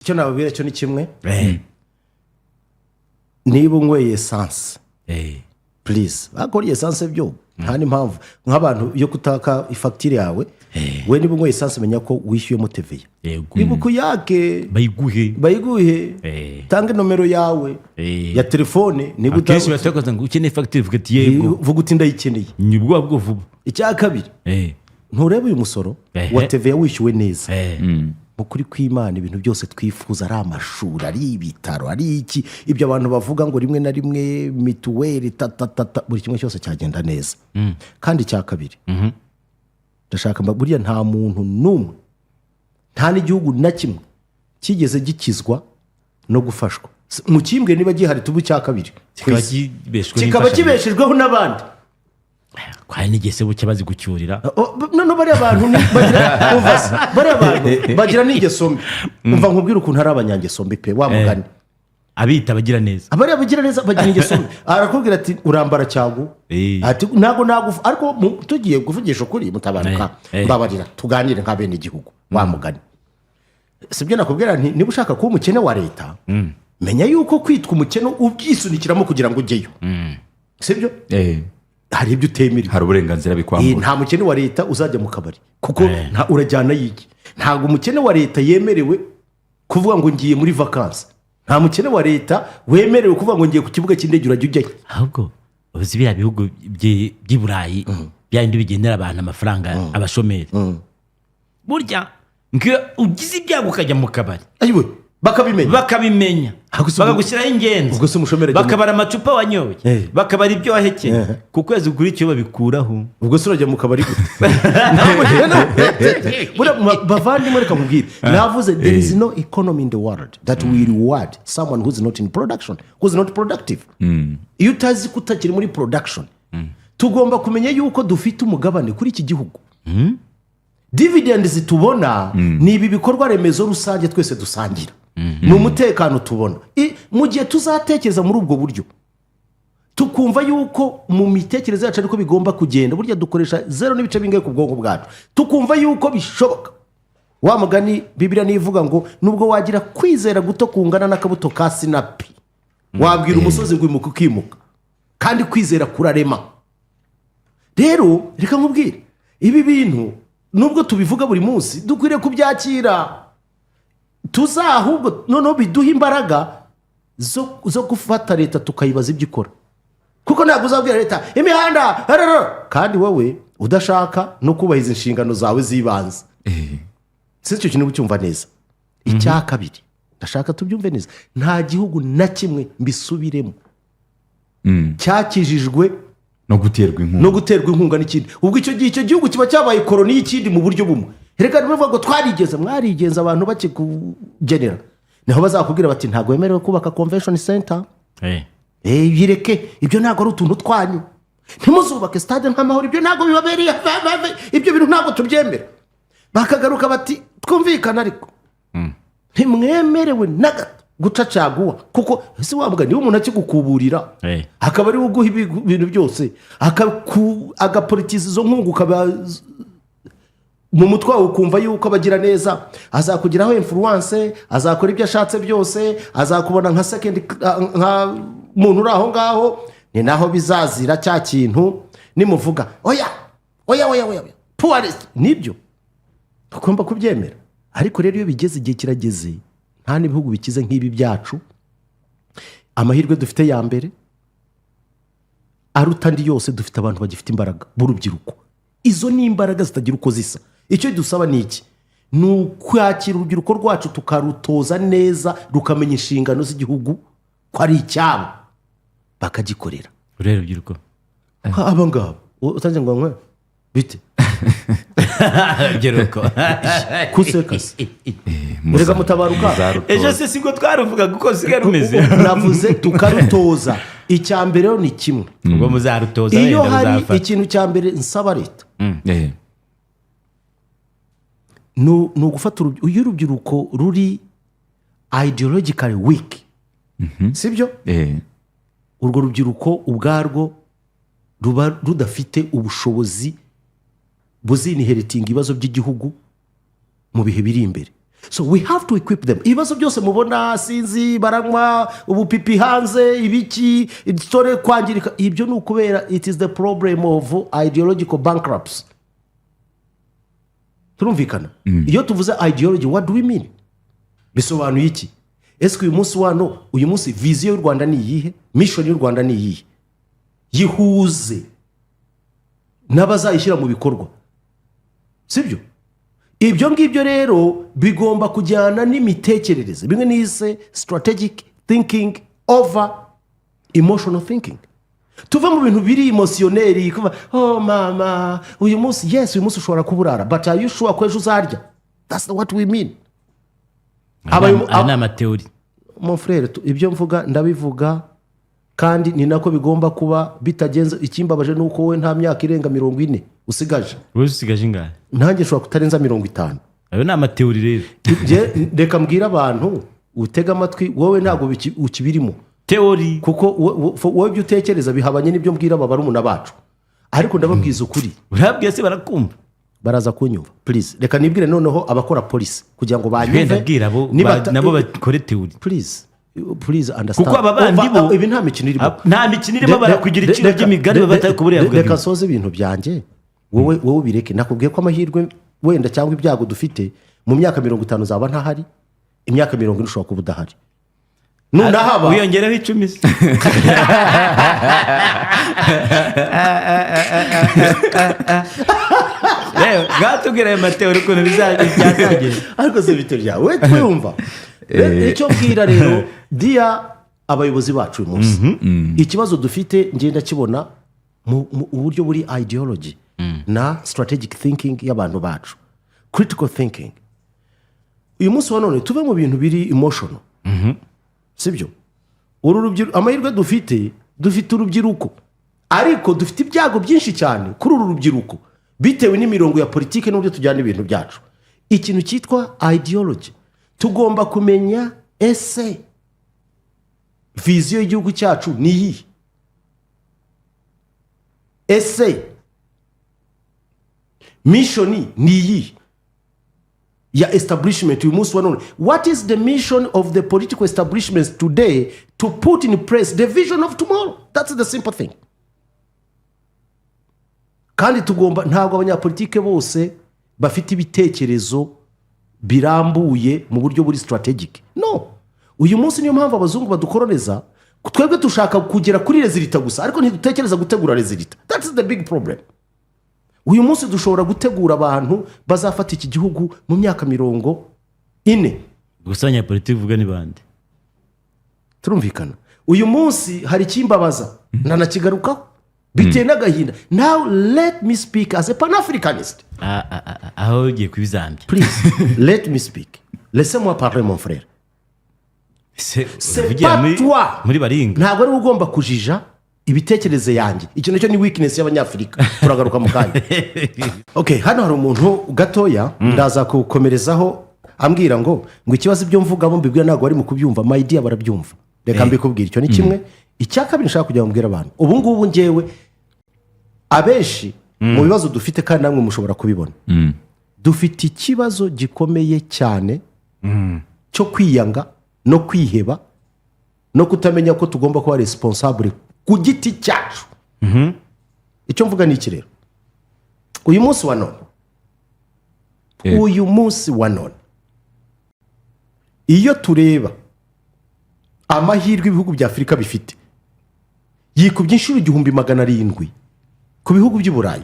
icyo nababwira cyo ni kimwe niba unyweye essence please bakora essence byo nta n'impamvu nk'abantu yo kutaka ifagitire yawe we niba unyweye essence menya ko wishyuyemo TVA niba ukuyake bayiguhe tanga nomero yawe ya telefone niba akenshi batakoza ngo ukeneye fagitire vuga ati yego vuga uti ndayikeneye nibwo bwo vuba. icya kabiri nturebe uyu musoro wa TVA wishyuwe neza mukuri kw'Imana ibintu byose twifuza ari amashuri ari ibitaro ari iki ibyo abantu bavuga ngo rimwe na rimwe mituweli buri kimwe cyose cyagenda neza kandi cya kabiri ndashaka buriya nta muntu n'umwe nta n'igihugu na kimwe kigeze gikizwa no gufashwa mu kimbwe niba gihari tubu cya kabiri kikaba kibeshejweho n'abandi kwa n'igihe se buke bazi gucyurira none bariya bantu bagira n'ingeso mbi umva nkubwira ukuntu ari abanyangeso mbi pe wamugani abita bagira neza abariya bagira neza bagira ingeso mbi arakubwira ati urambara cyago ati ntago ariko tugiye kuvugisha ukuri mutabaruka mbabarira tuganire nka bene igihugu wamugani sibyo nakubwira nti niba ushaka kuba umukene wa leta menya yuko kwitwa umukene ubwisunikiramo kugira ngo ujyeyo sibyo hari ibyo utemera hari uburenganzira bikwambura nta mukene wa leta uzajya mu kabari kuko urajyana yiki ntabwo umukene wa leta yemerewe kuvuga ngo ngiye muri vacances nta mukene wa leta wemerewe kuvuga ngo ngiye ku kibuga cy'indege urajya ujyayo ahubwo ubuzi biriya bihugu by'i Burayi byandi bigendera abantu amafaranga abashomeri burya ngo ugize ibyago ukajya mu kabari ayiwe bakabimenya bakagushyiraho ingenzi bakabara amacupa wanyoye bakabara ibyo wahekeye ku kwezi ukurikiye babikuraho ubwo se urajya mu kabari bavandimwe reka mubwire navuze there is no economy in the world that will reward someone who is not in production who is not productive iyo utazi ko utakiri muri production tugomba kumenya yuko dufite umugabane kuri iki gihugu dividends tubona ni ibi bikorwa remezo rusange twese dusangira ni umutekano tubona mu gihe tuzatekereza muri ubwo buryo tukumva yuko mu mitekerereze yacu ariko bigomba kugenda burya dukoresha 0 n'ibice bingahe ku bwonko bwacu tukumva yuko bishoboka wa mugani Bibiliya nivuga ngo nubwo wagira kwizera guto kungana n'akabuto ka sinapi wabwira umusozi ngo imuka ukimuka kandi kwizera kurarema rero reka nkubwire ibi bintu nubwo tubivuga buri munsi dukwiriye kubyakira tuzahubwo noneho biduha imbaraga zo gufata leta tukayibaza ibyo ikora kuko ntabwo uzabwira leta imihanda kandi wowe udashaka no kubahiriza inshingano zawe z'ibanze si cyo kintu ucyumva neza icya kabiri ndashaka tubyumve neza nta gihugu na kimwe mbisubiremo cyakijijwe no guterwa inkunga n'ikindi ubwo icyo gihe icyo gihugu kiba cyabaye koroni y'ikindi mu buryo bumwe reka nibavuga ngo mwarigenza abantu bakikugenera niho bazakubwira bati ntabwo wemerewe kubaka convention center bireke ibyo ntabwo ari utuntu twanyu ntimuzubake stade nk'amahoro ibyo ntabwo bibabereye ibyo bintu ntabwo tubyemera bakagaruka bati twumvikana ariko ntimwemerewe na gato guca caguwa kuko ese wavuga niba umuntu akigukuburira akaba ari uguha ibintu byose agapolitiza izo nkungu ukaba mu mutwe wawe ukumva yuko abagira neza azakugiraho influence azakora ibyo ashatse byose azakubona nka second nka muntu uri aho ngaho ni naho bizazira cya kintu nimuvuga oya poorest nibyo tugomba kubyemera ariko rero iyo bigeze igihe kirageze nta n'ibihugu bikize nk'ibi byacu amahirwe dufite ya mbere aruta andi yose dufite abantu bagifite imbaraga b'urubyiruko izo ni imbaraga zitagira uko zisa icyo dusaba ni iki ni ukwakira urubyiruko rwacu tukarutoza neza rukamenya inshingano z'igihugu ko ari icyabo bakagikorera urera urubyiruko aba ngaba utanze ngo nkwe bite urubyiruko kusekasa murega mutabaruka ejo se sibwo twaruvuga kuko sigaye rumeze navuze tukarutoza icya mbere ni kimwe ubwo muzarutoza iyo hari ikintu cya mbere nsaba leta ni ugufata urubyiruko ruri ideologically weak sibyo urwo rubyiruko ubwarwo ruba rudafite ubushobozi buziniheritinga ibibazo by'igihugu mu bihe biri imbere So we have to equip them. Ibibazo byose mubona sinzi baranywa ubupipi hanze ibiki itore kwangirika ibyo ni ukubera it is the problem of ideological bankruptcy. Turumvikana? Iyo tuvuze ideology, what do we mean? Bisobanuye iki? Ese uyu munsi vision y'u Rwanda ni iyihe? Mission y'u Rwanda ni iyihe? Yihuze n'abazayishyira mu bikorwa. Sibyo? Ibyo ngibyo rero bigomba kujyana n'imitekerereze. Bimwe nise strategic thinking over emotional thinking. Tuva mu bintu biri emotioneri kuva oh mama uyu munsi ushobora kuburara but are you sure ko ejo uzarya? That's what we mean. Aya ni teori. Mon frère ibyo mvuga ndabivuga kandi ni nako bigomba kuba bitagenze. Ikimbabaje nuko wowe nta myaka irenga 40 usigaje. Wowe usigaje ingahe? Nanjye shobora kutarenza 50. Ayo ni teori rero. Reka mbwira abantu utega amatwi wowe ntago ukibirimo teori kuko wowe ibyo utekereza bihabanye n'ibyo mbwira barumuna bacu, ariko ndababwiza ukuri. Urabwiye se barakumva? Baraza kunyumva. Please reka nibwire noneho abakora police kugira ngo banyumve. Ndabwira nabo bakore teori. Please understand. Kuko ababandi bo ibi nta mikino irimo. Nta mikino irimo barakugira iciro by'imigani batari kuburiya bwa. Reka soze ibintu byanjye. Wowe ubireke. Nakubwiye ko amahirwe wenda cyangwa ibyago dufite mu myaka 50 zaba ntahari, imyaka 40 ushobora kuba udahari. Nunahaba wiyongereho 10. Leo gatubwira Mateo ukuntu bizagiye. Ariko se bito bya we twumva. Icyo mbwira rero dia abayobozi bacu uyu munsi. Ikibazo dufite ngenda kibona mu buryo buri ideology na strategic thinking y'abantu bacu. Critical thinking. Uyu munsi wa none tuve mu bintu biri emotional. Sibyo? Amahirwe dufite urubyiruko, ariko dufite ibyago byinshi cyane kuri uru rubyiruko bitewe n'imirongo ya politike n'uburyo tujyana ibintu byacu. Ikintu cyitwa ideology tugomba kumenya ese vision y'igihugu cyacu ni iyi, ese mission ni iyi ya establishment uyu munsi wa none. What is the mission of the political establishments today to put in place the vision of tomorrow? That's the simple thing. Kandi tugomba ntabwo abanyapolitike bose bafite ibitekerezo birambuye mu buryo buri strategic. No. Uyu munsi niyo mpamvu abazungu badukoroneza, twebwe dushaka kugera kuri resultat gusa ariko ntidutekereza gutegura resultat. That's the big problem. Uyu munsi dushobora gutegura abantu bazafata iki gihugu mu myaka 40. Gusa abanyapolitike uvuga ni bande? Turumvikana. Uyu munsi hari kimbabaza nanakigarukaho biteye n'agahinda. Now let me speak as a Pan-Africanist. Aho ugiye kubizambya. Please let me speak. Laissez-moi parler mon frère. C'est pas toi. Muri baringa. Ntabwo ari ugomba kujija ibitekereze yanjye. Icyo nacyo ni weakness y'abanyafrika. Turagaruka mu kanya. Okay, hano hari umuntu gatoya ndaza kukomerezaho ambwira ngo ikibazo ibyo mvuga bo mbibwira ntabwo ari mu kubyumva. My idea barabyumva. Reka mbikubwira icyo ni kimwe. Icyakabiri nshaka kujya mbwira abantu. Ubu ngubu ngewe abenshi mu bibazo dufite kandi namwe mushobora kubibona. Dufite ikibazo gikomeye cyane cyo kwiyanga no kwiheba no kutamenya ko tugomba kuba responsable ku giti cyacu. Icyo mvuga ni iki rero? Uyu munsi wa none iyo tureba amahirwe ibihugu bya Afurika bifite yikubye inshuro 700 ku bihugu by'i Burayi,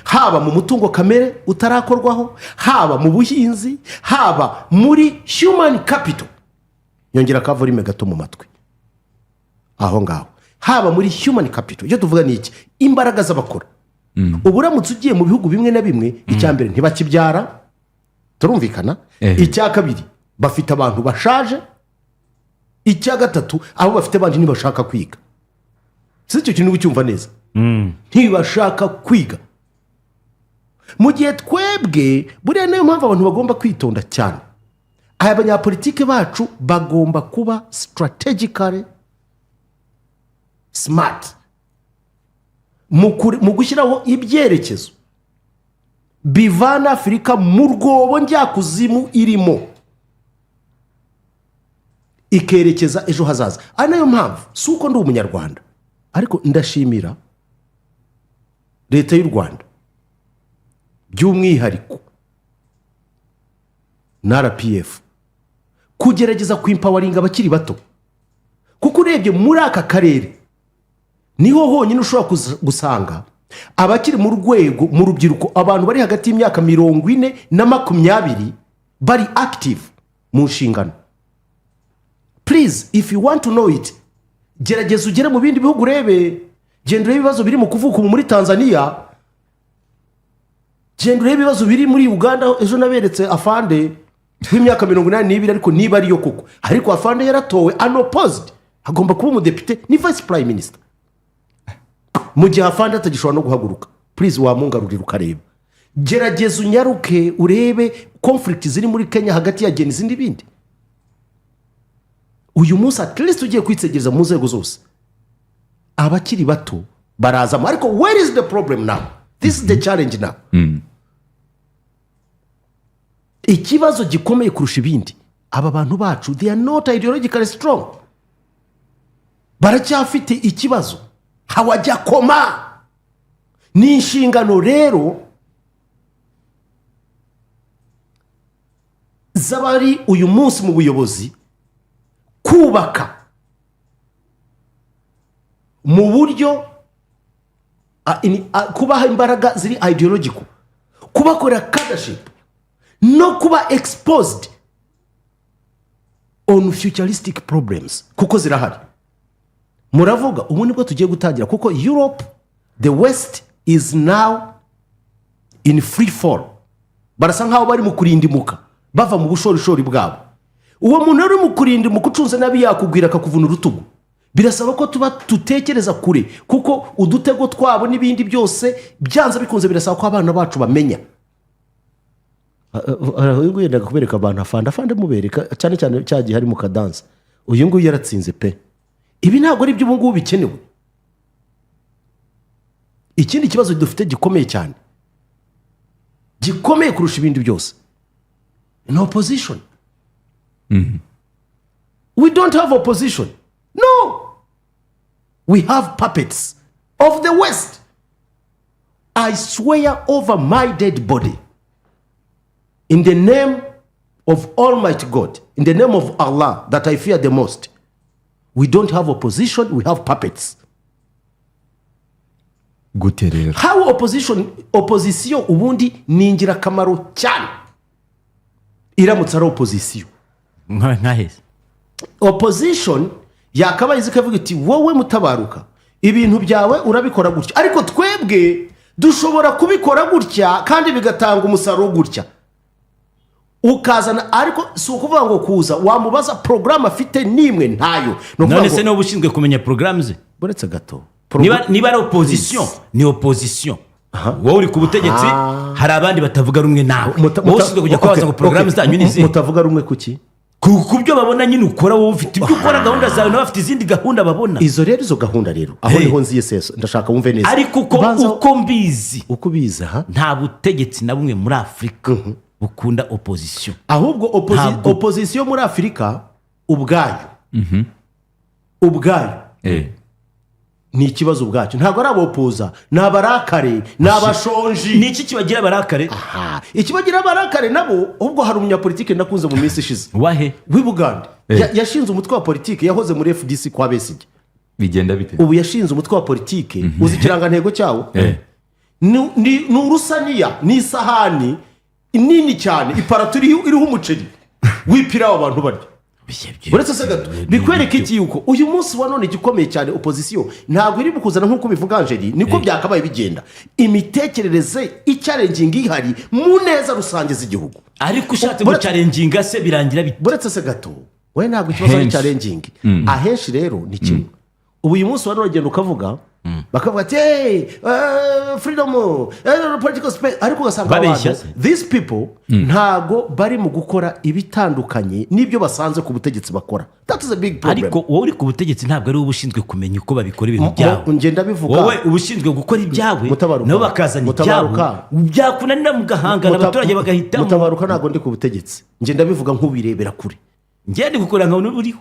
haba mu mutungo kamere utarakorwaho, haba mu buhinzi, haba muri human capital. Yongera kavorime gato mu matwi aho ngaho, haba muri human capital. Iyo tuvuga ni iki? Imbaraga z'abakora. Uburamutse ugiye mu bihugu bimwe na bimwe, icyambere ntibakibyara, turumvikana. Icya kabiri bafite abantu bashaje. Icya gatatu abo bafite bandi ntibashaka kwiga. Sicyo kintu ucyumva neza. Ntibashaka kwiga. Mu gihe twebwe buriya nayo mpamvu abantu bagomba kwitonda cyane. Aya banyapolitike bacu bagomba kuba strategically smart mu gushyiraho ibyerekezo bivana afurika mu rwobo njyakuzimu irimo ikerekeza ejo hazaza. ari nayo mpamvu si uko ndi umunyarwanda ariko ndashimira leta y'u Rwanda by'umwihariko na RPF kugerageza kwimpawaringa abakiri bato, kuko urebye muri aka karere niho honyine ushobora gusanga abakiri mu rwego mu rubyiruko, abantu bari hagati y'imyaka 40 na 20 bari active mu nshingano. Please, if you want to know it, gerageza ugere mu bindi bihugu urebe, genda urebe ibibazo biri mu kuvuka muri Tanzania, genda urebe ibibazo biri muri Uganda. Ejo naberetse afande w'imyaka 82 ariko niba ariyo koko, ariko afande yaratowe unopposed, agomba kuba umudepite ni vice prime minister. Mu gihe afande atagishobora no guhaguruka. Please wamungarurira ukareba, gerageza unyaruke urebe conflict ziri muri Kenya hagati ya Gen Z n'ibindi. Uyu munsi at least ugiye kwitsegereza mu nzego zose abakiri bato barazamo. Ariko where is the problem now? This is the challenge now. Ikibazo gikomeye kurusha ibindi, aba bantu bacu they are not ideologically strong, baracyafite ikibazo hawajya koma. Ni inshingano rero z'abari uyu munsi mu buyobozi kubaka mu buryo kubaha imbaraga ziri ideological, kubakorera leadership no kuba exposed on futuristic problems, kuko zirahari. Muravuga ubu nibwo tugiye gutangira, kuko Europe, the West is now in free fall. Barasa nkaho bari mu kurindimuka bava mu bushorishori bwabo. Uwo muntu uri mu kurindimuka ucunze nabi yakugwira akakuvuna urutugu. Birasaba ko tuba tutekereza kure, kuko udutego twabo n'ibindi byose byanza bikunze birasaba ko abana bacu bamenya. Uyu nguyu yendaga kubereka abantu afande mubereka cyane cyane cyagiye hari mu kadanza. Uyu nguyu yaratsinze pe. Ibi ntabwo ari by'ubu ngubu bikenewe. Ikindi kibazo dufite gikomeye cyane, gikomeye kurusha ibindi byose, no opposition. We don't have opposition. No. We have puppets of the West. I swear over my dead body, in the name of Almighty God, in the name of Allah that I fear the most, we don't have opposition, we have puppets. Guterera. How opposition ubundi ni ingirakamaro cyane iramutse ari opposition. Nkaheze Opposition yakabaye zikavuga iti wowe Mutabaruka ibintu byawe urabikora gutya, ariko twebwe dushobora kubikora gutya kandi bigatanga umusaruro gutya. Ukazana, ariko si ukuvuga ngo kuza wamubaza program afite nimwe ntayo. None se no bushinzwe kumenya programs ze buretse gato. Niba ari opposition ni opposition. Wowe uri ku butegetsi hari abandi batavuga rumwe nawe. Wowe ushinzwe kujya kubaza ngo programs zanyu ni izihe? Mutavuga rumwe kuki? Kubyo babona nyine ukora, wowe ufite ibyo ukora, gahunda zawe nawe afite izindi gahunda babona. Izo rero izo gahunda rero aho niho nziye seso ndashaka wumve neza. Ariko uko mbizi ukubiza nta butegetsi na bumwe muri Afrika bukunda opposition. Ahubwo opposition muri Afrika ubwayo ni ikibazo ubwacu. Ntabwo ari abopoza, ni abarakare, ni abashonji. Ni iki kibagira abarakare? Ikibagira abarakare nabo, ubwo hari umunyapolitike ndakunze mu minsi ishize wahe w'Ibuganda yashinze umutwe wa politike, yahoze muri FDC kwa Besigye. Bigenda bite? Ubu yashinze umutwe wa politike, uzi ikirangantego cyawo ni urusaniya, ni isahani nini cyane, iparato iriho umuceri w'ipirawo abantu barya. Buretse se gato bikwereka iki yuko uyu munsi wa none gikomeye cyane opposition ntabwo iri bukuzana nkuko bivuga Angeli, niko byakabaye bigenda. Imitekerereze ichallenginga ihari mu neza rusange z'igihugu, ariko ushatse mu challenginga se birangira bite? Buretse se gato we ntabwo ikibazo ari challenging. Ahenshi rero ni kimwe, ubu uyu munsi wari uragenda ukavuga bakavuga ati freedom political space, ariko ugasanga Babeshya abantu se. these people ntago bari mu gukora ibitandukanye n'ibyo basanze ku butegetsi bakora. That is a big problem. ariko wowe uri ku butegetsi ntabwo ari wowe ushinzwe kumenya uko babikora ibintu byabo. ngenda bivuga wowe uba ushinzwe gukora ibyawe Mutabaruka. nabo bakazana Mutabaruka. ibyabo byakunanira mugahangana abaturage bagahitamo. Mutabaruka ntabwo ndi ku butegetsi, ngenda bivuga nk'ubirebera kure. ngende gukora nka uriho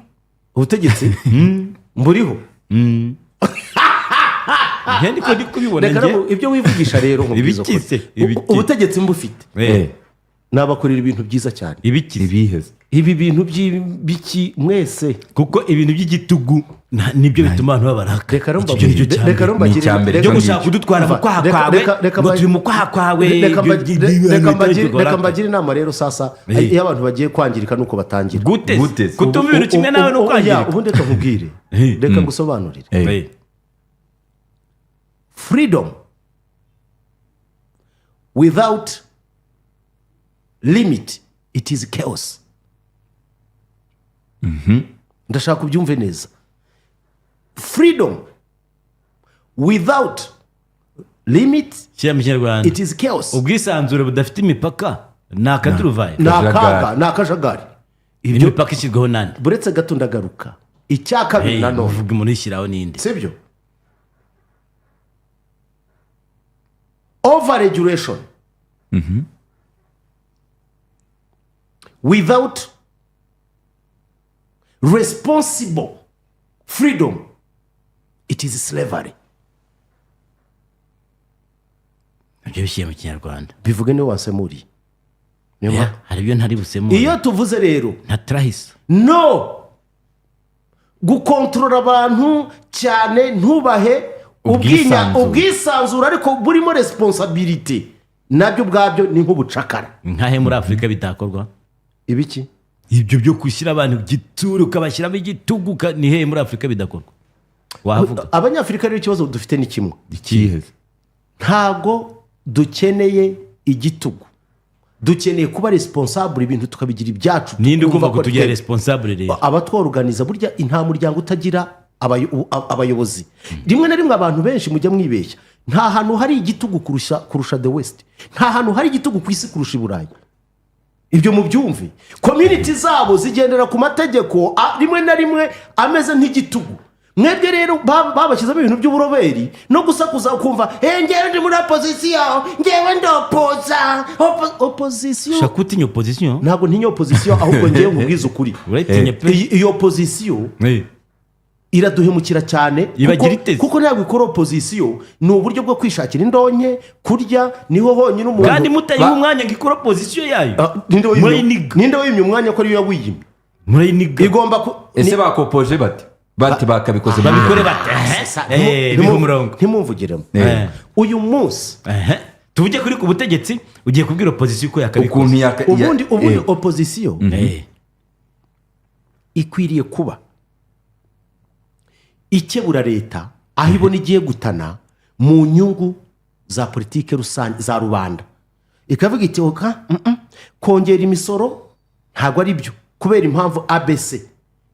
Ubutegetsi mburiho. ngende ko ndi kubibona Reka njye. rero ibyo wivugisha rero nkubwiza Ibiki se? ukuri. Ibiki? Ubutegetsi mbufite Eh, nabakorera ibintu byiza cyane. ibiki ibiheze Ibi bintu by'ibiki mwese kuko ibintu by'igitugu nibyo bituma abantu babaraka. reka rero Icyo nicyo cya reka rero mbere. Ni icya mbere. byo gushaka kudutwara mu kwaha kwawe ngo turi mu kwaha kwawe. reka mbagire inama rero sasa iyo abantu bagiye kwangirika nuko batangira. gute kutumva ibintu kimwe nawe no kwangirika. ubundi reka nkubwire reka ngusobanurire. Eh, Freedom without limit it is chaos. ndashaka ubyumve neza. Freedom without limit shyira mu kinyarwanda it is chaos. ubwisanzure budafite imipaka ni akaduruvayo. ni akaga ni akajagari. imipaka ishyirwaho nande. buretse gato ndagaruka icya kabiri nanone, uvuga umuntu yishyiraho n'indi. sibyo? Over regulation without responsible freedom it is slavery. ibyo bishyira mu kinyarwanda. bivuge niwe wasemuriye. Niyo mpamvu- hari ibyo ntari busemo iyo tuvuze rero nta trahisa. no gukontorora abantu cyane, ntubahe ubwisanzure ariko burimo responsibility, nabyo ubwabyo ni nk'ubucakara. nkahe muri afurika bitakorwa ibiki ibyo byo gushyira abantu igitsure ukabashyiramo igitugu ni hehe muri afurika bidakorwa wavuga. abanyafurika rero ikibazo dufite ni kimwe, ikiheze ntago dukeneye igitugu, dukeneye kuba responsable, ibintu tukabigira ibyacu. ninde tukumva ukumva ko tugira responsable rero. abatworuganiza burya nta muryango utagira abayobozi. rimwe na rimwe abantu benshi mujya mwibeshya, nta hantu hari igitugu kurusha the west, nta hantu hari igitugu ku isi kurusha i Burayi. ibyo mubyumve. community zabo zigendera ku mategeko rimwe na rimwe ameze nk'igitugu. mwebwe rero babashyizemo ibintu by'uburoberi no gusakuza ukumva ngewe ndi muri opozisiyo, ngewe ndopoza opozisiyo. ushaka utinya opozisiyo. ntabwo ntinya opozisiyo, ahubwo ngewe nkubwiza ukuri. urayitinya pe. iyo opozisiyo iraduhemukira cyane Ibagira iteze. kuko ntabwo ikora opozisiyo, ni uburyo bwo kwishakira indonke kurya, niho honyine umuntu. kandi mutayiha umwanya ngo ikore opozisiyo yayo. Ninde wimye umwanya ko ariyo yawiyimye? murayiniga. igomba ese bakopoje bati bakabikoze babikore bate. biha umurongo. ntimumvugiremo. uyu munsi tuvuge kuri ku butegetsi ugiye kubwira opozisiyo uko ukuntu yakabikoze. ubundi opozisiyo ikwiriye kuba ikebura leta aho ibona igiye gutana mu nyungu za politike rusange za rubanda, ikavuga iti kongera imisoro ntabwo ari byo kubera impamvu ABC,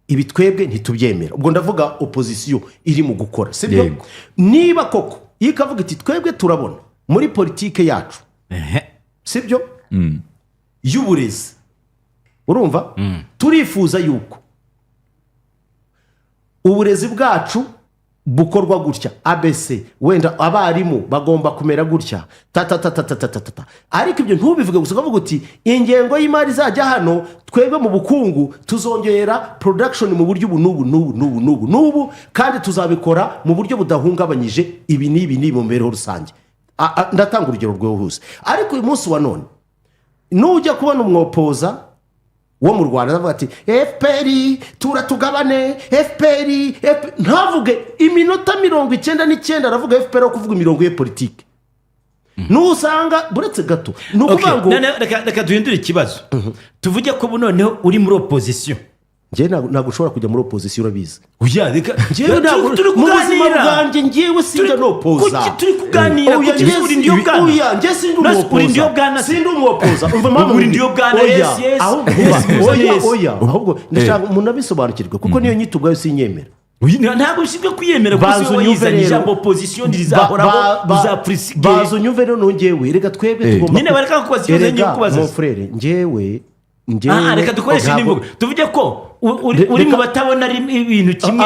ibi twebwe ntitubyemera. ubwo ndavuga opozisiyo iri mu gukora, sibyo? niba koko iyo ikavuga iti twebwe turabona muri politike yacu, sibyo, y'uburezi, urumva, turifuza yuko uburezi bwacu bukorwa gutya ABC, wenda abarimu bagomba kumera gutya ta. ariko ibyo ntubivuge gusa ukavuga uti ingengo y'imari izajya hano, twebwe mu bukungu tuzongera production mu buryo ubu n'ubu kandi tuzabikora mu buryo budahungabanyije ibi n'ibi mu mibereho rusange. ndatanga urugero rwihuse. ariko uyu munsi wa none nujya kubona umwopoza wo mu Rwanda avuga ati FPR turatugabane, FPR ntavuge iminota 99 aravuga FPR wo kuvuga imirongo ye politike. nusanga buretse gato nukuvuga ngo reka duhindure ikibazo. tuvuge ko ubu noneho uri muri opozisiyo. njye ntabwo ushobora kujya muri opozisiyo, urabizi. oya reka njyewe ntabwo mu buzima bwanjye njyewe sinjya n'opoza. turi kuganira kuko uri ndiyo bwana. oya njye sindi umwopoza, sindi umwopoza. uri ndiyo bwana. oya ahubwo ndashaka umuntu abisobanukirwe kuko niyo nyito ubwayo sinyemera. ntabwo ushinzwe kwiyemera Bazi kuko unyumve yizanye rero. ijambo opposition rizahoraho uzapurisigaye baza unyumve rero nongewe reka twebwe tugomba nyine bareka kubaza ikibazo ngiye kubaza mon frere njyewe reka dukoreshe indi mvugo tuvuge ko uri mu batabona ibintu kimwe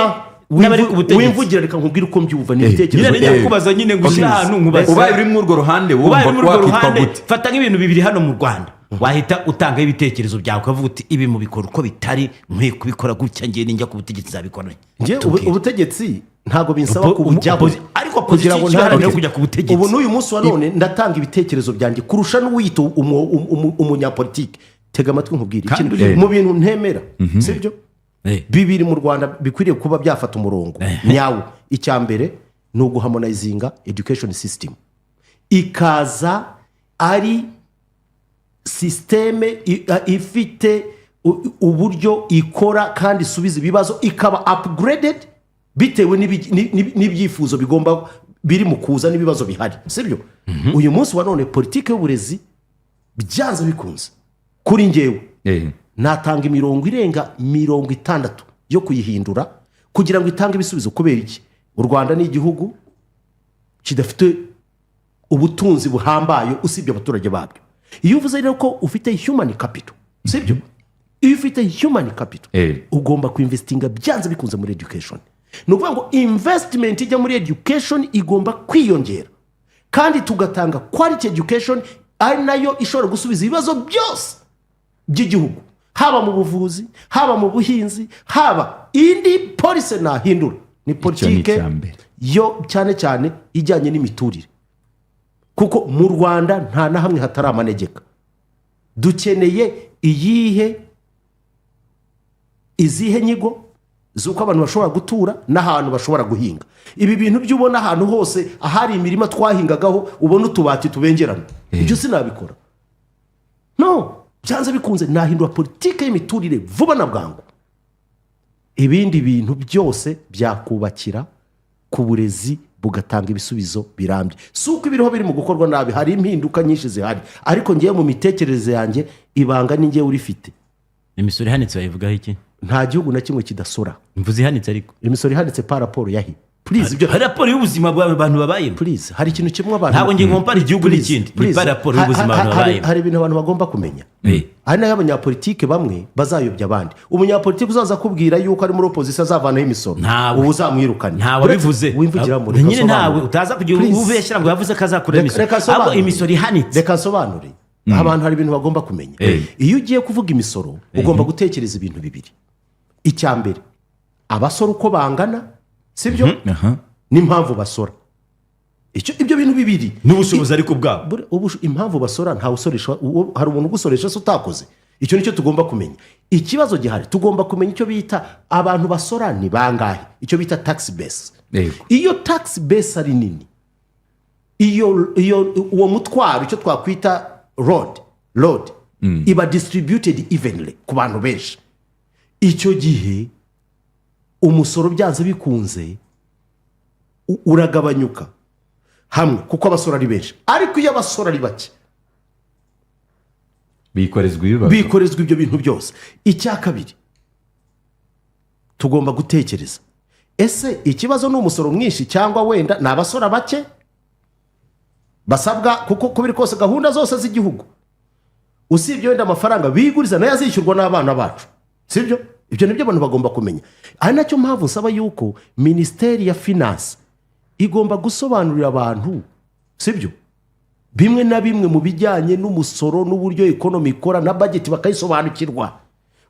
n'abari ku butegetsi wimvugira reka nkubwire uko mbyumva ni ibitekerezo nyine njya kubaza nyine ngo ushyire ahantu nkubaza ubaye uri muri urwo ruhande ubaye uri muri urwo wakitwa ruhande gute fata nk'ibintu bibiri hano mu Rwanda wahita utangaho ibitekerezo byawe ukavuga uti ibi mubikora uko bitari nkwiye kubikora gutya ngiye ninjya ku butegetsi zabikora ubutegetsi ntabwo binsaba kubujyaho ariko kugira ngo ntaharanire kujya ku butegetsi ubu n'uyu munsi wa none ndatanga ibitekerezo byanjye kurusha n'uwiyita umunyapolitike tega amatwi nkubwire mu bintu ntemera sibyo bibiri mu Rwanda bikwiriye kuba byafata umurongo nyawo icya mbere ni uguharmonizinga education system ikaza ari sisiteme ifite uburyo ikora kandi isubiza ibibazo ikaba upgraded bitewe n'ibyifuzo bigomba biri mu kuza n'ibibazo bihari sibyo uyu munsi wa none politiki y'uburezi byanze bikunze kuri njyewe natanga imirongo irenga 60 yo kuyihindura kugira ngo itange ibisubizo kubera iki u Rwanda ni igihugu kidafite ubutunzi buhambaye usibye abaturage babyo iyo uvuze rero ko ufite human capital sibyo iyo ufite human capital ugomba kuinvestinga byanze bikunze muri education ni ukuvuga ngo investment ijya muri education igomba kwiyongera kandi tugatanga quality education ari nayo ishobora gusubiza ibibazo byose by'igihugu haba mu buvuzi haba mu buhinzi haba indi policy nahindura ni politike yo cyane cyane ijyanye n'imiturire kuko mu Rwanda nta na hamwe hatari amanegeka dukeneye izihe nyigo z'uko abantu bashobora gutura n'ahantu bashobora guhinga ibi bintu by'ubona ahantu hose ahari imirima twahingagaho ubona utubati tubengerana ibyo sinabikora no byanze bikunze nahindura politike y'imiturire vuba na bwangu ibindi bintu byose byakubakira ku burezi bugatanga ibisubizo birambye si uko ibiriho biri mu gukorwa nabi hari impinduka nyinshi zihari ariko ngewe mu mitekerereze yanjye ibanga ni ngewe urifite imisoro ihanitse bayivugaho iki nta gihugu na kimwe kidasora imvuze ihanitse ariko imisoro ihanitse pa raporo yahi hari raporo y'ubuzima bw'abantu babayemo hari ikintu kimwe abantu ntabwo ngiye nkompara igihugu n'ikindi ni pa raporo y'ubuzima abantu babayemo hari ibintu abantu bagomba kumenya hari nayo abanyapolitike bamwe bazayobya abandi umunyapolitike uzaza kubwira yuko ari muri opposition azavanaho imisoro ubu uzamwirukane ntawe wabivuze wimvugiramo nyine ntawe utaza kugira ubeshyira ngo yavuze ko azakura imisoro ahubwo imisoro ihanitse reka nsobanure abantu hari ibintu bagomba kumenya iyo ugiye kuvuga imisoro ugomba gutekereza ibintu bibiri icya mbere abasora uko bangana sibyo n'impamvu basora ibyo bintu bibiri n'ubushobozi ariko bwabo impamvu basora ntawe usoresha hari umuntu ugusoresha se utakoze icyo nicyo tugomba kumenya ikibazo gihari tugomba kumenya icyo bita abantu basora ni bangahe icyo bita tax base iyo tax base ari nini uwo mutwaro icyo twakwita road iba distributed evenly ku bantu benshi icyo gihe umusoro byanze bikunze uragabanyuka hamwe kuko abasora ari benshi ariko iyo abasora ari bake bikorezwa ibyo bintu byose icya kabiri tugomba gutekereza ese ikibazo ni umusoro mwinshi cyangwa wenda ni abasora bake basabwa kuko kubiri kose gahunda zose z'igihugu usibye wenda amafaranga biguriza nayo azishyurwa n'abana bacu sibyo ibyo nibyo abantu bagomba kumenya ari nacyo mpamvu nsaba yuko minisiteri ya finance igomba gusobanurira abantu sibyo bimwe na bimwe mu bijyanye n'umusoro n'uburyo ekonomi ikora na budget bakayisobanukirwa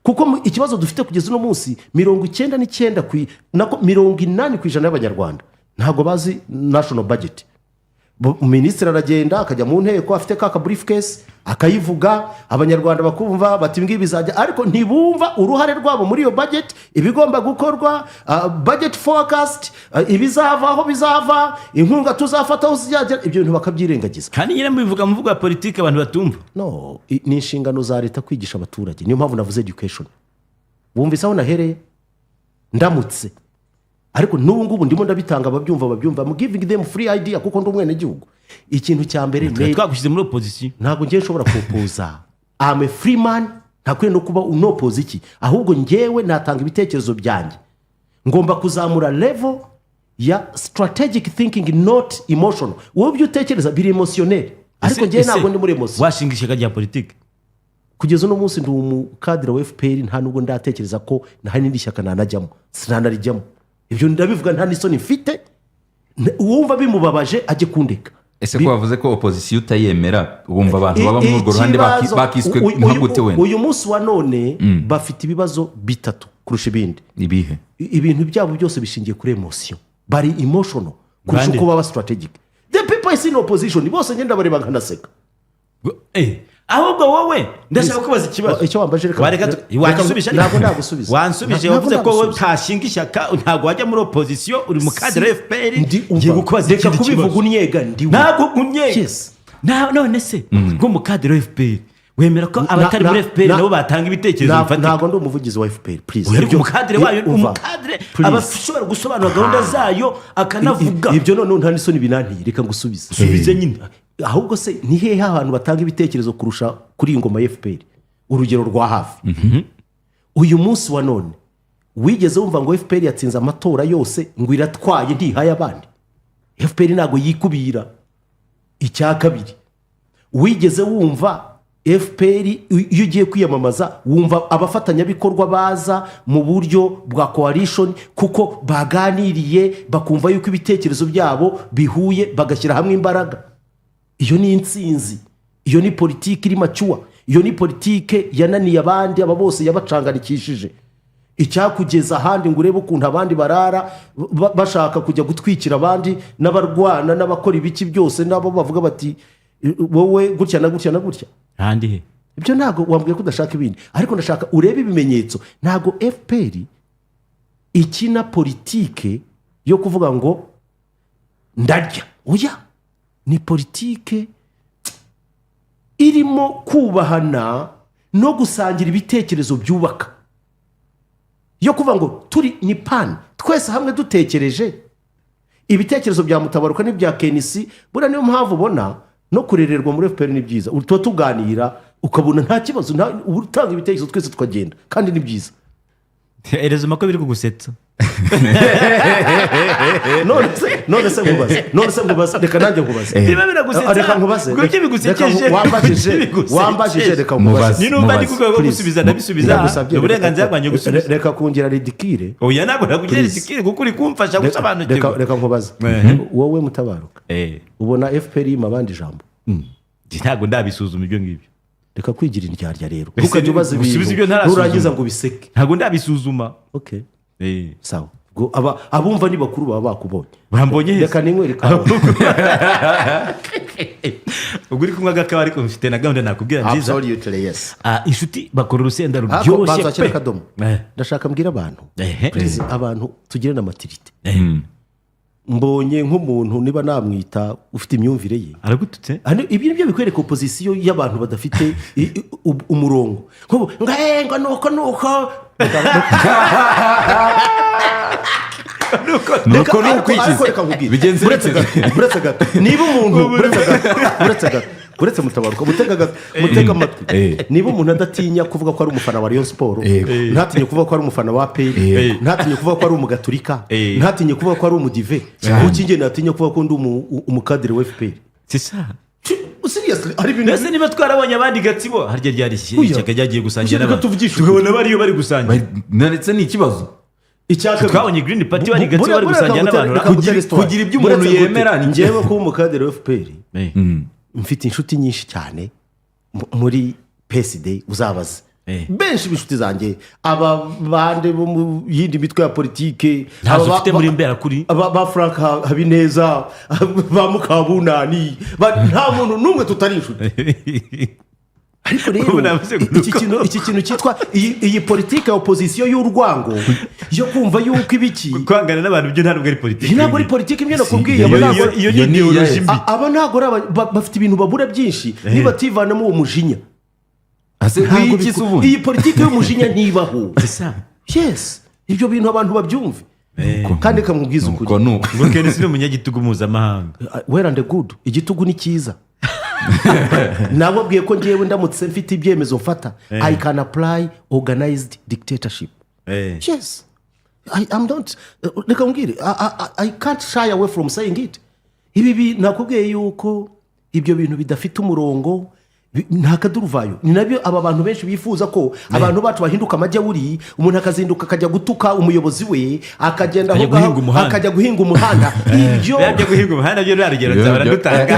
kuko ikibazo dufite kugeza uno munsi 80% y'abanyarwanda ntabwo bazi national budget minisitiri aragenda akajya mu nteko afite ka briefcase akayivuga abanyarwanda bakumva bati ngibi bizajya ariko ntibumva uruhare rwabo muri iyo budget ibigomba gukorwa budget forecast ibizavaho bizava inkunga tuzafataho zijya ibyo bintu bakabyirengagiza kandi nyine mubivuga mu mvugo ya politiki abantu batumva no ni inshingano za leta kwigisha abaturage niyo mpamvu navuze education bumvise aho nahereye ndamutse ariko n'ubu ngubu ndimo ndabitanga babyumva I'm giving them free idea kuko ndi umwene gihugu ikintu cya mbere twagushyize muri opposition ntabwo ngiye nshobora kupoza I'm a free man ntakwiye no kuba unopoza iki ahubwo ngewe natanga ibitekerezo byanjye ngomba kuzamura level ya strategic thinking not emotional. Wowe ibyo utekereza biri emotionnel, ariko njye ntabwo ndi muri emotion. washinga ishyaka rya politiki Kugeza uno munsi ndi umukadira wa FPR, nta nubwo ndatekereza ko nta n'indi shyaka nanajyamo, sinanarijyamo. Ibyo ndabivuga nta n'isoni mfite. Uwumva bimubabaje ajye kundeka. ese ko wavuze ko opposition utayemera, wumva abantu baba muri urwo ruhande bakiswe nka gute wenda? Uyu munsi wa none bafite ibibazo bitatu kurusha ibindi. Ibihe? Ibintu byabo byose bishingiye kuri emotion, bari emotional kurusha uko baba strategic. The people is in opposition, bose ngenda bareba nkanaseka. ahubwo wowe ndashaka kubaza ikibazo. Icyo wambaje ntabwo ndagusubiza. Wansubije wavuze ko wowe utashinga ishyaka, ntabwo wajya muri opposition, uri mu cadre FPR. Ngiye kukubaza ikindi kibazo. Kubivuga unyega ndiwe. Ntabwo unyega. None se ngo mu cadre FPR wemera ko abatari muri FPR nabo batanga ibitekerezo bifatika? Ntabwo ndi umuvugizi wa FPR, please. Uri umukadre wayo, umukadre abashobora gusobanura gahunda zayo akanavuga. Ibyo none nta n'isoni binantiye, reka ngusubize. Subize nyine. Ahubwo se ni hehe ahantu batanga ibitekerezo kurusha kuri ingoma ya FPR? Urugero rwa hafi. Uyu munsi wa none wigeze wumva ngo FPR yatsinze amatora yose ngo iratwaye ntihaye abandi? FPR ntabwo yikubira. Icya kabiri, wigeze wumva FPR iyo ugiye kwiyamamaza wumva abafatanyabikorwa baza mu buryo bwa coalition kuko baganiriye bakumva yuko ibitekerezo byabo bihuye bagashyira hamwe imbaraga? Iyo ni intsinzi, iyo ni politiki iri macyuwa, iyo ni politiki yananiye abandi, aba bose yabacanganikishije. Icyakugeza ahandi ngo urebe ukuntu abandi barara bashaka kujya gutwikira abandi n'abarwana n'abakora ibiki byose, nabo bavuga bati wowe gutya na gutya na gutya. Handi he ibyo ntabwo wambwiye ko udashaka ibindi, ariko ndashaka urebe ibimenyetso. Ntabwo FPR ikina politike yo kuvuga ngo ndarya. Oya, ni politike irimo kubahana no gusangira ibitekerezo byubaka, yo kuvuga ngo turi ni pan, twese hamwe dutekereje ibitekerezo bya Mutabaruka n'ibya Kenisi. Buriya niyo mpamvu ubona no kurererwa muri FPR ni byiza, tuba tuganira ukabona nta kibazo, utanga ibitekerezo twese tukagenda, kandi ni byiza. erezuma ko biri kugusetsa. none se nkubaze reka nanjye nkubaze. Niba biragusetsa reka nkubaze. Kuki bigusekeje? Wambajije reka nkubaze. Ni numva ndi kuvuga gusubiza ndabisubiza. Uburenganzira bwanjye gusubiza. Reka kungira ridikire. Oya ntabwo nakugira ridikire kuko uri kumfasha gusobanukirwa. Reka nkubaze. Wowe Mutabaruka ubona FPR yima abandi ijambo? Ntabwo ndabisuzuma ibyo ngibyo. Reka kwigira indyarya rero. Ukajya ubaza ibintu nurangiza ngo biseke. Ntabwo ndabisuzuma. Okay. Sawa. Abumva ni bakuru baba bakubonye. Bambonye he? Reka ninkwereka. Ubwo uri kumwe agakawa ariko mfite na gahunda nakubwira nziza. Absolutely yes. Inshuti bakora urusenda ruryoshye pe. Ndashaka mbwira abantu. Please abantu tugire na maturité. Mbonye nk'umuntu niba namwita ufite imyumvire ye. Aragututse? Ibi nibyo bikwereka opposition y'abantu badafite umurongo. Ngo nuko bigenze buretse gato. Niba umuntu buretse Mutabaruka mutega amatwi. Niba umuntu adatinya kuvuga ko ari umufana wa Rayon Sport, ntatinye kuvuga ko ari umufana wa APR, ntatinye kuvuga ko ari umugaturika, ntatinye kuvuga ko ari umudive, kuki nge ntatinye kuvuga ko ndi umukadire wa FPR? C'est ça. Seriously, ari bintu. Ese niba twarabonye abandi gatsibo harya ryari ishyaka ryagiye gusangira n'abantu. Tugabona bari bari gusangira. Ndetse ni ikibazo. Twabonye Green Party bari gatsibo bari gusangira n'abantu. Kugira ibyo umuntu yemera ni njyewe ko umukadire wa FPR. Mfite inshuti nyinshi cyane muri PSD uzabaza. Benshi bishuti zanjye aba bande bo mu yindi mitwe ya politike, ntazo ufite muri mbera kuri ba Frank Habineza, ba Mukabunani, nta muntu numwe tutari inshuti. Ariko rero iki kintu cyitwa iyi politike ya opposition y'urwango yo kumva yuko ibiki kwangana n'abantu byo ntabwo ari politike. Ntabwo ari politike imwe nakubwiye. Iyo ni ideology mbi. Aba ntabwo bafite ibintu babura byinshi niba tivanamo uwo mujinya. Iyi politiki y'umujinya ntibaho. Yes, ibyo bintu abantu babyumve. Kandi kamubwiza ukuri. Ngo Kenisi ni umunyagitugu mpuzamahanga. Well and good. Igitugu ni cyiza. Nababwiye ko ngewe ndamutse mfite ibyemezo mfata, I can apply organized dictatorship. Yes. I'm not, reka mbwire, I can't shy away from saying it. Ibi nakubwiye yuko ibyo bintu bidafite umurongo nta kaduruvayo. Ni nabyo aba bantu benshi bifuza ko abantu bacu bahinduka amajyawuri, umuntu akazinduka akajya gutuka umuyobozi we, akagenda aho akajya guhinga umuhanda. Ibyo byo guhinga umuhanda byo baragereza baradutanga.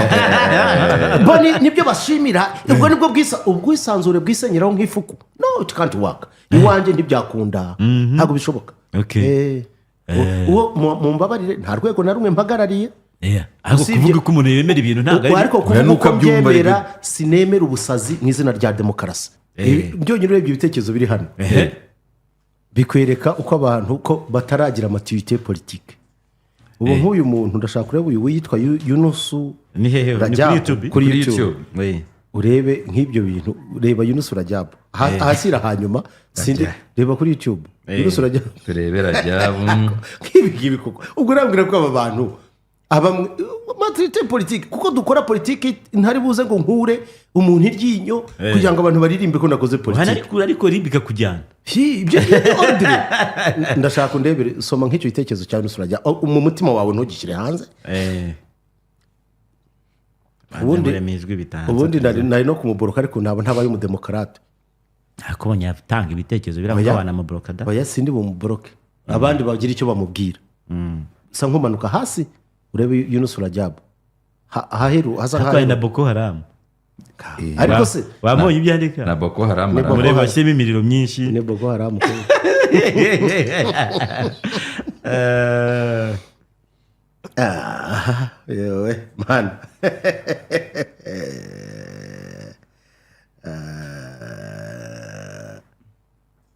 Boni nibyo bashimira, ubwo nibwo ubwisanzure bwisenyeraho nk'ifuku. No, it can't work. Iwanje ntibyakunda, ntabwo bishoboka. Okay. Uwo mu mbabarire nta rwego na rumwe mpagarariye. Ariko kuvuga ko umuntu yemera ibintu ntabwo ariko kuvuga ko byemera sinemera ubusazi mu izina rya demokarasi. Byonyine urebye ibitekerezo biri hano bikwereka uko abantu ko bataragira maturité politique. Ubu nk'uyu muntu ndashaka kureba uyu witwa Yunusu ni hehe kuri YouTube urebe nk'ibyo bintu, reba Yunusu Rajab ahasira hanyuma sindi reba kuri YouTube Yunusu Rajab turebera Rajab nk'ibi koko. Ubwo urambwira ko aba bantu maturité politique kuko dukora politique ntari buze ngo nkure umuntu iryinyo kugira ngo abantu baririmbe ko nakoze politique. Ariko ribika kujyana ibyo ordre. Ndashaka ndebere, soma nk'icyo gitekerezo cyawe nusura mu mutima wawe ntugishyire hanze. Ubundi nari no kumuboroka ariko nabo ntabaye umudemokrate. Ako nyatanga ibitekerezo biramubana mu broka da. Oya sindi bumuboroke. Abandi bagira icyo bamubwira. Sa nkumanuka hasi urebe Yunus Rajab haheru hasa nka na Boko Haram. Ariko se bamonye ibyandika na Boko Haram mureba bashyemo imiriro myinshi. Ne Boko Haram ko yewe man.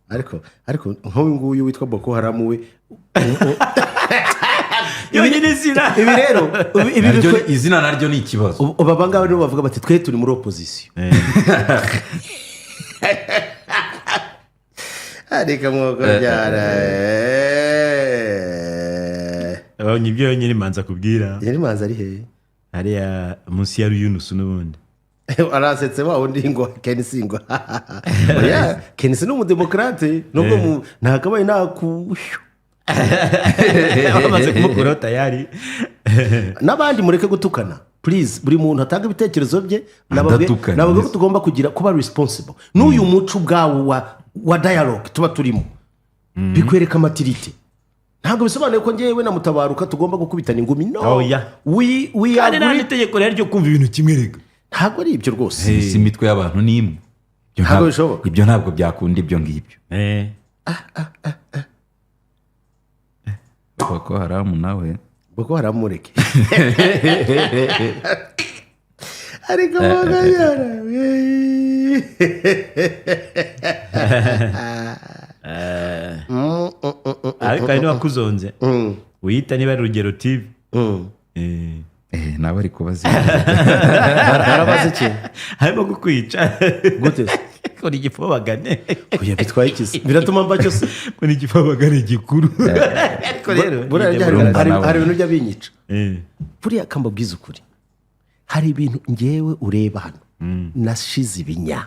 Ariko nk'uyu nguyu witwa Boko Haram we ibi rero izina naryo ni ikibazo. Aba ngaba nibo bavuga bati twe turi muri opposition. Ariko mwoko byara nibyo nyine manza kubwira. Yari manza ari he? Hariya munsi ya Yunus n'ubundi. Arasetse wa undi ngo Kenisi ngo oya Kenisi ni umudemokrate nubwo ntakabaye nakusho bamaze kumukuraho tayari. N'abandi mureke gutukana please. Buri muntu atanga ibitekerezo bye, nababwe ko tugomba kuba responsible n'uyu muco ubwawo wa dialogue tuba turimo. Bikwereka maturity. Ntabwo bisobanuye ko ngewe na Mutabaruka tugomba gukubitana ingumi. No, we are not itegeko rero kumva ibintu kimwe rega. Ntabwo ari ibyo rwose. Si imitwe y'abantu n'imwe. Ntabwo bishoboka. Ibyo ntabwo byakunda ibyo ngibyo. Boko Haram nawe. Boko Haram mureke. Ariko bagayara. Ariko ari wakuzonze. Uyita niba Rugero TV. Nawe ari kubaza. Arabaza iki? Harimo kukwica. Gute? Ko ni igifobagane. Kuya bitwaye iki? Biratuma mbacyo se. Ko ni igifobagane gikuru. Ariko rero hari ibintu by'abinyica. Buriya kambabwiza ukuri. Hari ibintu ngewe ureba hano nashize ibinya.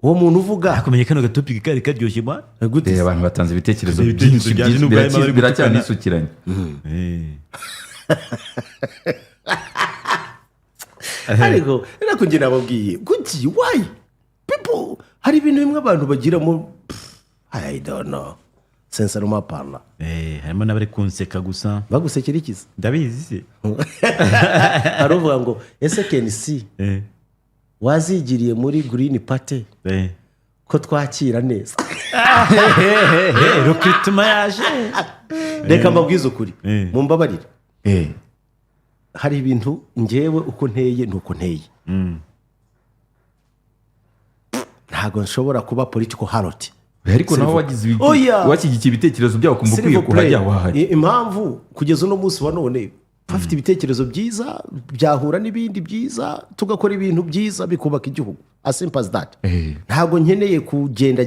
Uwo muntu uvuga akomenye kano gatopic kari karyoshye ba. Gute abantu batanze ibitekerezo byinshi biracyanisukiranye. Ariko nako nababwiye kuki why people hari ibintu bimwe abantu bagiramo I don't know sincèrement parla. Harimo n'abari kunseka gusa. Bagusekera ikiza? Ndabizi se. Aruvuga ngo ese Kenisi wazigiriye muri Green Party ko twakira neza. Recruitment yaje. Reka mbabwize ukuri mumbabarire. Hari ibintu ngewe uko nteye nuko nteye. Ntago nshobora kuba political harlot. Ariko naho wagize wakigiye ibitekerezo byawo kumva ukwiye kuhajya wahari. Impamvu kugeza no munsi wa none bafite ibitekerezo byiza byahura n'ibindi byiza tugakora ibintu byiza bikubaka igihugu. As simple as that. Ntago nkeneye kugenda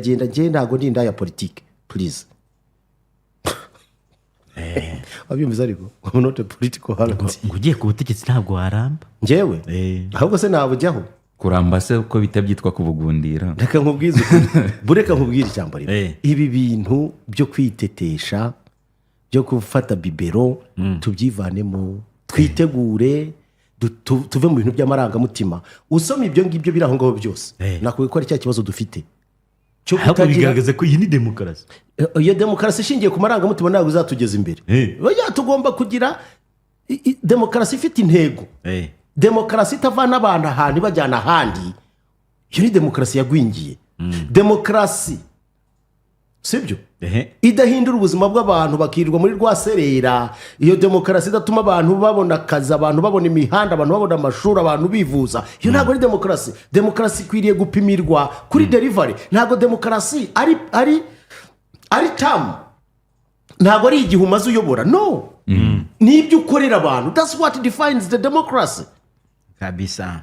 ntago ndi indaya politique please. Wabyumviza ariko I'm not a political harlot. Ngugiye ku butegetsi ntabwo waramba. Njewe ahubwo se nabujyaho kuramba se uko bita byitwa kubugundira. reka nkubwize ukuri bureka nkubwire ijambo rimwe Eh. ibi bintu byo kwitetesha byo gufata bibero tubyivanemo twitegure tuve mu bintu by'amarangamutima usoma ibyo ngibyo biri aho ngaho byose nakubwiye ko ari cya kibazo dufite cyo ahubwo kutagira bigaragaza ko iyi ni demokarasi. iyo demokarasi ishingiye ku marangamutima ntabwo izatugeza imbere oya tugomba kugira demokarasi ifite intego demokarasi itavana abantu ahantu ibajyana ahandi iyo ni demokarasi yagwingiye demokarasi sibyo idahindura ubuzima bw'abantu bakirirwa muri rwaserera iyo demokarasi idatuma abantu babona akazi abantu babona imihanda abantu babona amashuri abantu bivuza iyo ntabwo ari demokarasi demokarasi ikwiriye gupimirwa kuri derivari ntabwo demokarasi ari tamu ntabwo ari igihe umaze uyobora no ni ibyo ukorera abantu that's what defines the democracy kabisa.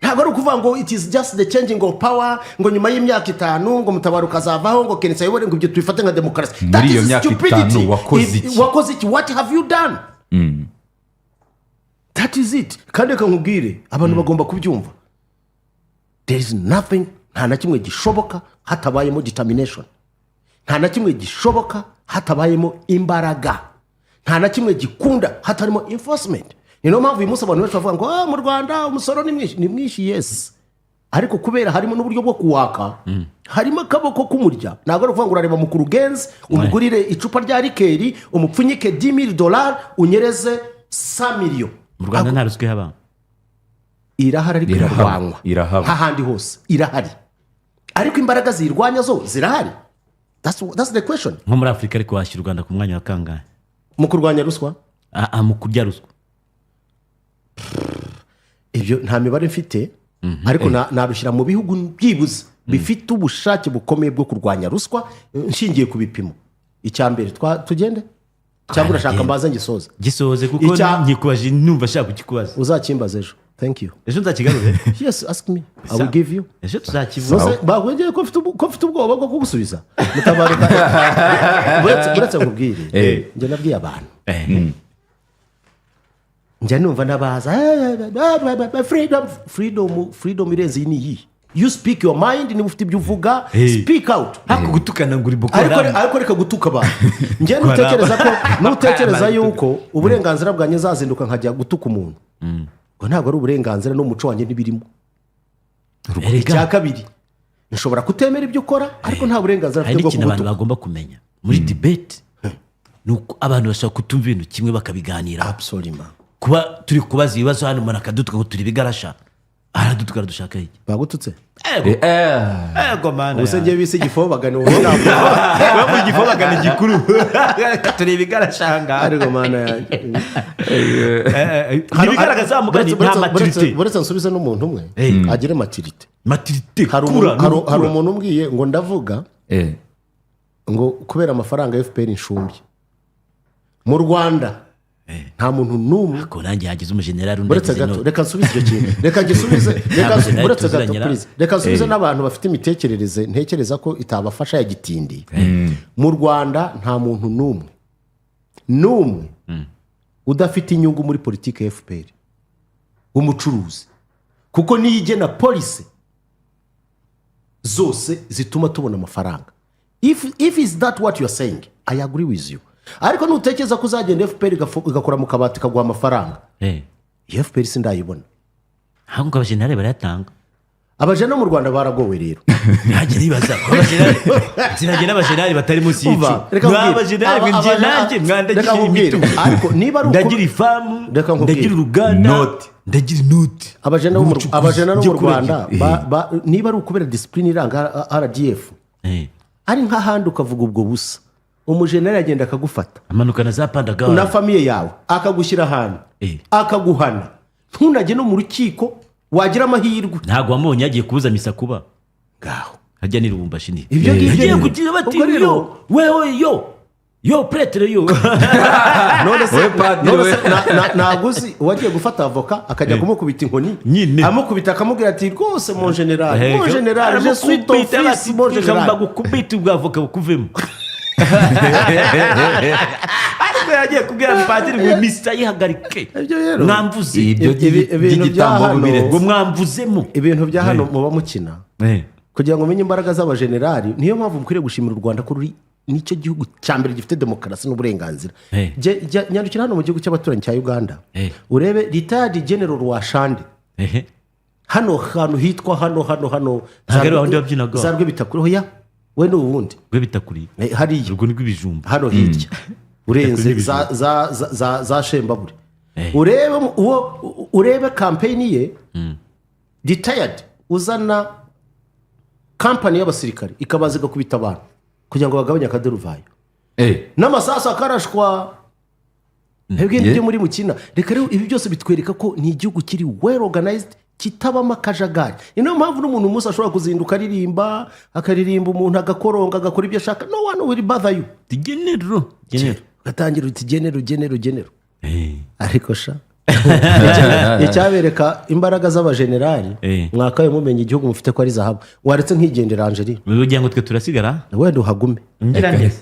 ntabwo ari ukuvuga ngo it is just the changing of power ngo nyuma y'imyaka 5 ngo mutabara ukazavaho ngo kenisa ayobore ngo ibyo tubifate nka demokarasi Muri iyo myaka 5 wakoze iki? what have you done that is it kandi reka nkubwire abantu bagomba kubyumva there is nothing nta na kimwe gishoboka hatabayemo determination nta na kimwe gishoboka hatabayemo imbaraga nta na kimwe gikunda hatarimo enforcement niyo mpamvu uyu munsi abantu benshi bavuga ngo mu Rwanda umusoro ni mwinshi yes ariko kubera harimo n'uburyo bwo kuwaka harimo akaboko k'umurya ntabwo ari ukuvuga ngo urareba mukuru genzi umugurire icupa rya rikeri umupfunyike $10,000 unyereze 100 million mu Rwanda nta ruswa ihaba irahari ariko irarwanywa irahaba hahandi hose irahari ariko imbaraga ziyirwanya zo zirahari that's the question nko muri Afurika ariko washyira u Rwanda ku mwanya wa kangahe mu kurwanya ruswa mu kurya ruswa ibyo nta mibare mfite ariko narushyira mu bihugu byibuze bifite ubushake bukomeye bwo kurwanya ruswa nshingiye ku bipimo icya mbere tugende cyangwa urashaka mbaza gisoze kuko nkikubaje numva ashaka kukikubaza uzakimbaza ejo thank you ejo nzakigarure yes ask me I will give you ejo tuzakivuga bagwengeye ko mfite ubwoba bwo kugusubiza mutabaruka buretse nkubwire njye nabwiye abantu njya numva n'abaza freedom irenze iyi niyi you speak your mind niba ufite ibyo uvuga speak out ariko gutukana ngo uri Boko Haram ariko reka gutuka abantu njye nutekereza yuko uburenganzira bwanjye zazinduka nkajya gutuka umuntu ngo ntabwo ari uburenganzira n'umuco wanjye ntibirimo icya kabiri nshobora kutemera ibyo ukora ariko nta burenganzira hari n'ikintu abantu bagomba kumenya muri debate ni uko abantu bashobora kutumva ibintu kimwe bakabiganira absolument kuba turi kubaza ibibazo hano umuntu akadutuka ngo turi bigarasha aradutuka dushaka iki bagututse ego mana ubuse ngiye bise igifobagane wowe mu igifobagane gikuru turi bigarashanga ariko mana yanjye ntibigaragaza mugani nta maturite buretse nsubize n'umuntu umwe agire maturite kura hari umuntu umbwiye ngo ndavuga ngo kubera amafaranga ya FPR inshumbye mu Rwanda nta muntu n'umwe ko nanjye hagize umujenerali buretse gato reka nsubize icyo kintu reka nsubize n'abantu bafite imitekerereze ntekereza ko itabafasha ya gitindi mu Rwanda nta muntu n'umwe udafite inyungu muri politiki ya FPR umucuruzi kuko niyo igena polisi zose zituma tubona amafaranga if is that what you are saying I agree with you ariko nutekereza ko uzagenda FPR igakora mu kabati kaguha amafaranga iyo FPR sindayibona ahubwo abajenerali barayatanga abajene mu Rwanda baragowe rero ntajye nibaza ko abajenerali n'abajenerali batari munsi y'icyo abajenerali nje nanjye mwandagira imitungo ariko niba ari ndagira ifamu ndagira uruganda ndagira inoti abajene no mu Rwanda niba ari ukubera discipline iranga RDF ari nk'ahandi ukavuga ubwo busa umujenerali agenda akagufata amanukana za pandagawa na famiye yawe akagushyira ahantu akaguhana ntunajye no mu rukiko wagira amahirwe ntabwo wamubonye yagiye kubuza misa kuba ngaho hajya n'irubumbashi ni ibyo yagiye kugira bati wewe yo pretere yo none se naguzi uwagiye gufata avoka akajya kumukubita inkoni amukubita akamubwira ati rwose mon general je suis ton fils mon general bagukubita ubwo avoka bukuvemo ko yagiye kubwira padiri ngo misa yihagarike Ibyo rero, mwamvuze ibyo ibintu by'igitambo bya hano- mubiretse. ngo mwamvuzemo ibintu bya hano muba mukina kugira ngo umenye imbaraga z'abajenerali. Niyo mpamvu mukwiriye gushimira u Rwanda ko ruri nicyo gihugu cya mbere gifite demokarasi n'uburenganzira. Nyandukira hano mu gihugu cy'abaturanyi cya Uganda urebe retired general Rwashande hano hantu hitwa hano Ntabwo ari aho babyinaga. za Rwebitakuri hoya we n'ubundi Rwebitakuri hariya urwo ni rw'ibijumba hano hirya urenze za Shembabure urebe kampeyini ye retired uzana kampani y'abasirikare ikabaza igakubita abantu kugira ngo bagabanye akaduruvayo n'amasasu akarashwa hebwe byo muri mukina. Reka rero ibi byose bitwereka ko ni igihugu kiri well organized kitabamo akajagari. Ni nayo mpamvu n'umuntu umunsi ashobora kuzinduka akaririmba umuntu agakoronga agakora ibyo ashaka, no one will bother you. genero Ugatangira uti genero ariko sha icyabereka imbaraga z'abajenerali mwakaye mumenye igihugu mufite ko ari zahabu. Waretse nk'igendera Angeline ugira ngo twe turasigara wenda uhagume ngira neza